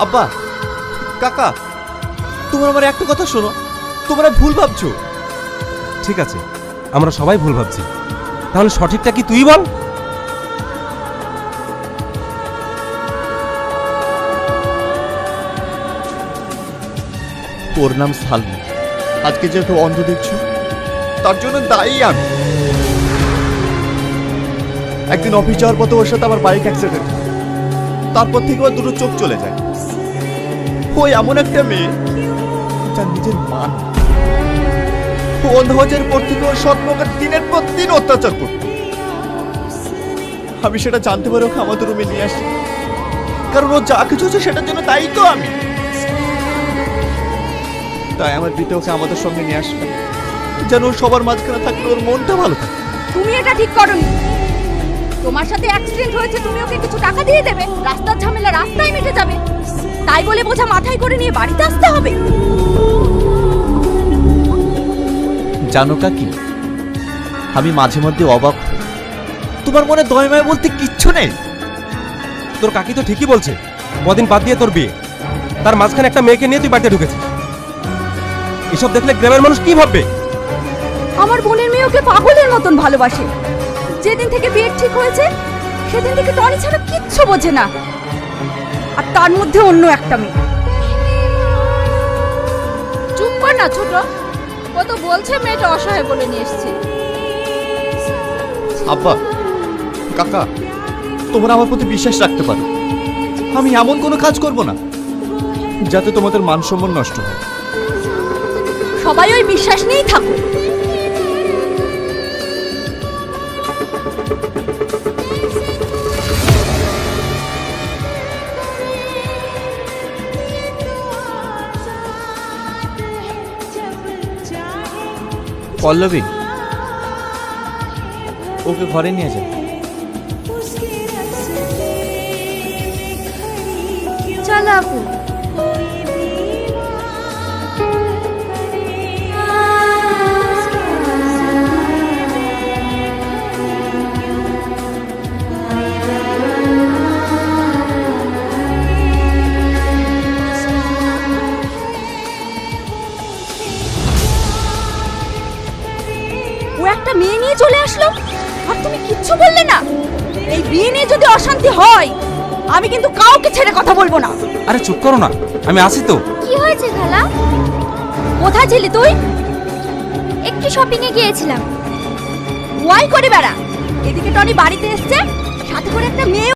আব্বা, কাকা, তোমরা আমার একটা কথা শোনো, তোমরা ভুল ভাবছো। ঠিক আছে, আমরা সবাই ভুল ভাবছি, তাহলে সঠিকটা কি তুই বল। ওর নাম সালমা। আজকে যেহেতু অন্ধ দেখছো, তার জন্য দায়ী আমি। একদিন অফিস যাওয়ার পথে ওর সাথে আমার বাইক অ্যাক্সিডেন্ট, তারপর থেকে ওর দুটো চোখ চলে যায়। ও এমন একটা মেয়ে যার নিজের মান। ও অন্ধ হওয়ার পর থেকে ওর স্বপ্নকে দিনের পর দিন অত্যাচার করত। আমি সেটা জানতে পারি ওকে আমাদের রুমে নিয়ে আসি, কারণ ও যা কিছু হচ্ছে সেটার জন্য দায়ী তো আমি। তাই আমার বিতে ওকে আমাদের সঙ্গে নিয়ে আসবে, যেন ওর সবার মাঝখানে থাকলে ওর মনটা ভালো থাকে। তুমি এটা ঠিক করনি। তোমার সাথে অ্যাক্সিডেন্ট হয়েছে, তুমি ওকে কিছু টাকা দিয়ে দেবে, রাস্তার ঝামেলা রাস্তায় মিটে যাবে, তাই বলে বোঝা মাথায় করে নিয়ে বাড়িতে আসতে হবে? জানো কাকি, আমি মাঝে মধ্যে অবাক হই, তোমার মনে দয় মায়া বলতে কিচ্ছু নেই। তোর কাকি তো ঠিকই বলছে, কদিন বাদ দিয়ে তোর বিয়ে, তার মাঝখানে একটা মেয়েকে নিয়ে তুই বাড়িতে ঢুকেছিস। এসব দেখলে গ্রামের মানুষ কি ভাববে? আমার বোনের মেয়ে ওকে পাগলের মতন ভালোবাসে। যেদিন থেকে বিয়ে ঠিক হয়েছে সেদিন থেকে টনি ছাড়া কিচ্ছু বোঝে না, আর তার মধ্যে অন্য একটা মেয়ে। চুপ কর না ছোট, ও তো বলছে মেয়েটা অসহায় বলে নিয়ে এসেছে। আব্বা, কাকা, তোমরা আমার প্রতি বিশ্বাস রাখতে পারো। আমি এমন কোনো কাজ করব না যাতে তোমাদের মান সম্মান নষ্ট হয়। সবাই ওই বিশ্বাস নিয়েই থাকো। পল্লবী, ওকে ঘরে নিয়ে যাও। চলো আপু। ও একটা মেয়ে নিয়ে চলে আসলো, আর তুমি কিচ্ছু বললে না। এই বিয়ে নিয়ে যদি অশান্তি হয়, আমি কিন্তু কাউকে ছেড়ে কথা বলবো না। আরে চুপ করো না, আমি আসি তো। কি হয়েছে খালা? কোথায় ছিলি তুই? একটু শপিং এ গিয়েছিলাম। ওয়াই করে বেড়া। এদিকে টনি বাড়িতে এসেছে, সাথে করে একটা মেয়ে